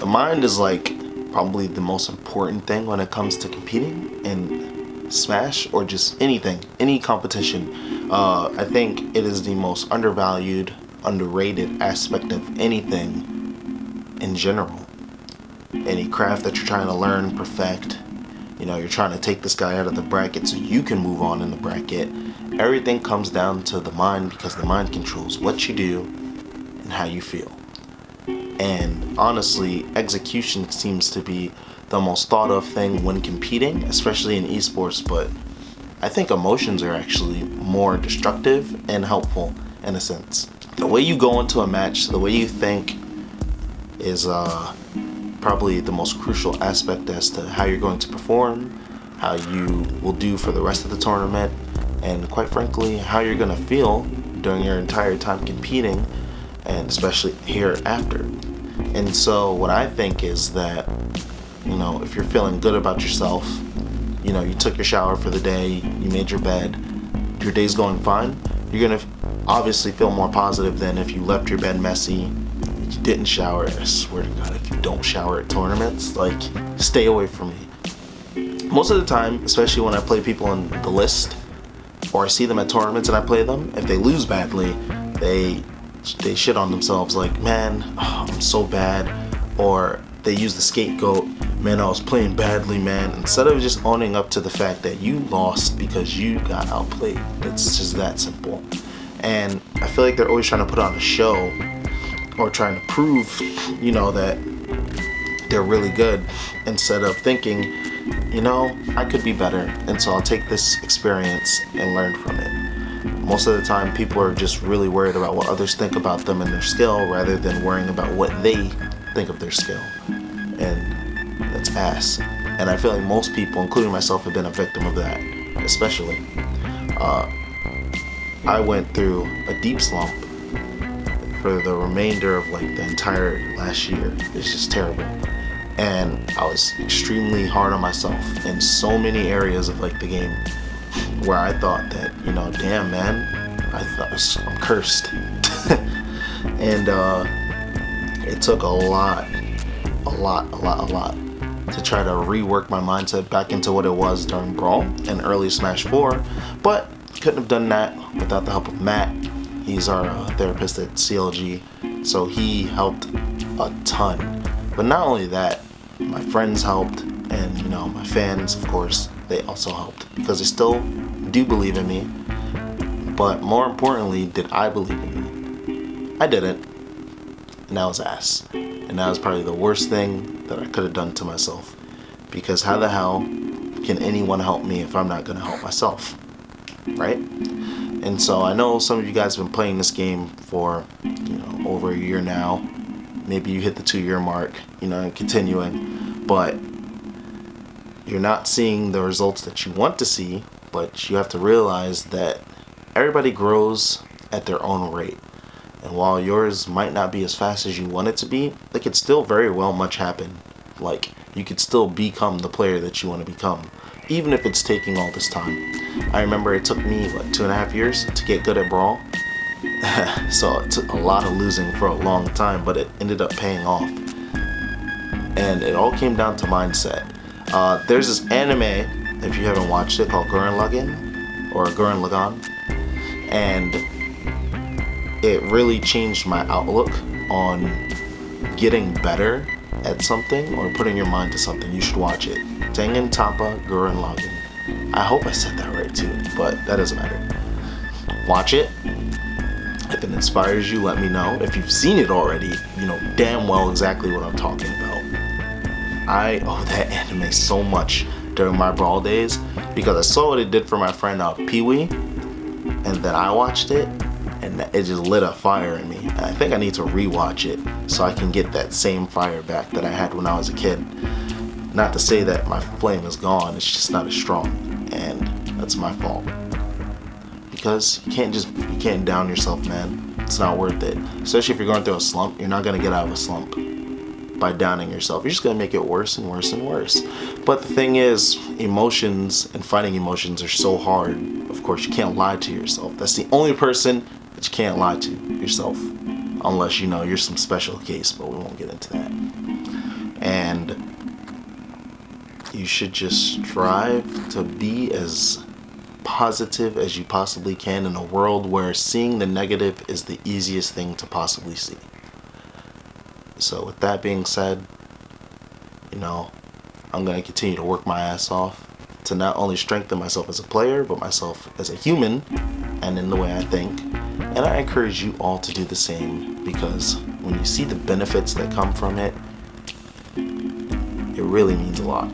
The mind is like probably the most important thing when it comes to competing in Smash or just anything, any competition. I think it is the most undervalued, underrated aspect of anything in general. Any craft that you're trying to learn, perfect, you're trying to take this guy out of the bracket so you can move on in the bracket. Everything comes down to the mind, because the mind controls what you do and how you feel. And honestly, execution seems to be the most thought of thing when competing, especially in esports, but I think emotions are actually more destructive and helpful in a sense. The way you go into a match, the way you think is probably the most crucial aspect as to how you're going to perform, how you will do for the rest of the tournament, and quite frankly, how you're going to feel during your entire time competing, and especially hereafter. And so what I think is that, if you're feeling good about yourself, you took your shower for the day, you made your bed, your day's going fine, you're going to obviously feel more positive than if you left your bed messy, you didn't shower. I swear to God, if you don't shower at tournaments, stay away from me. Most of the time, especially when I play people on the list, or I see them at tournaments and I play them, if they lose badly, they shit on themselves like, man, I'm so bad. Or they use the scapegoat, man, I was playing badly, man. Instead of just owning up to the fact that you lost because you got outplayed. It's just that simple. And I feel like they're always trying to put on a show or trying to prove, that they're really good, instead of thinking, I could be better, and so I'll take this experience and learn from it. Most of the time, people are just really worried about what others think about them and their skill, rather than worrying about what they think of their skill. And that's ass. And I feel like most people, including myself, have been a victim of that, especially. I went through a deep slump for the remainder of the entire last year. It's just terrible. And I was extremely hard on myself in so many areas of the game, where I thought that, damn man, I'm cursed. And it took a lot to try to rework my mindset back into what it was during Brawl and early Smash 4, but couldn't have done that without the help of Matt. He's our therapist at CLG, so he helped a ton. But not only that, my friends helped, and my fans, of course, they also helped, because they still do believe in me. But more importantly, did I believe in me? I didn't, and that was ass. And that was probably the worst thing that I could have done to myself, because how the hell can anyone help me if I'm not going to help myself, right? And so I know some of you guys have been playing this game for over a year now. Maybe you hit the 2-year mark, and continuing, but you're not seeing the results that you want to see. But you have to realize that everybody grows at their own rate, and while yours might not be as fast as you want it to be, it could still very well much happen. You could still become the player that you want to become, even if it's taking all this time. I remember it took me 2.5 years to get good at Brawl. So it took a lot of losing for a long time, but it ended up paying off. And it all came down to mindset. There's this anime, if you haven't watched it, called Gurren Lagann, or Gurren Lagann. And it really changed my outlook on getting better at something or putting your mind to something. You should watch it. Tengen Toppa Gurren Lagann. I hope I said that right too, but that doesn't matter. Watch it. If it inspires you, let me know. If you've seen it already, you know damn well exactly what I'm talking about. I owe that anime so much during my Brawl days, because I saw what it did for my friend Pee-wee, and then I watched it, and it just lit a fire in me. And I think I need to rewatch it so I can get that same fire back that I had when I was a kid. Not to say that my flame is gone, it's just not as strong, and that's my fault. Because you can't down yourself, man. It's not worth it. Especially if you're going through a slump, you're not gonna get out of a slump by downing yourself. You're just gonna make it worse and worse and worse. But the thing is, emotions and fighting emotions are so hard. Of course, you can't lie to yourself. That's the only person that you can't lie to, yourself. Unless you're some special case, but we won't get into that. And you should just strive to be as positive as you possibly can in a world where seeing the negative is the easiest thing to possibly see. So with that being said, I'm going to continue to work my ass off to not only strengthen myself as a player, but myself as a human and in the way I think. And I encourage you all to do the same, because when you see the benefits that come from it, it really means a lot.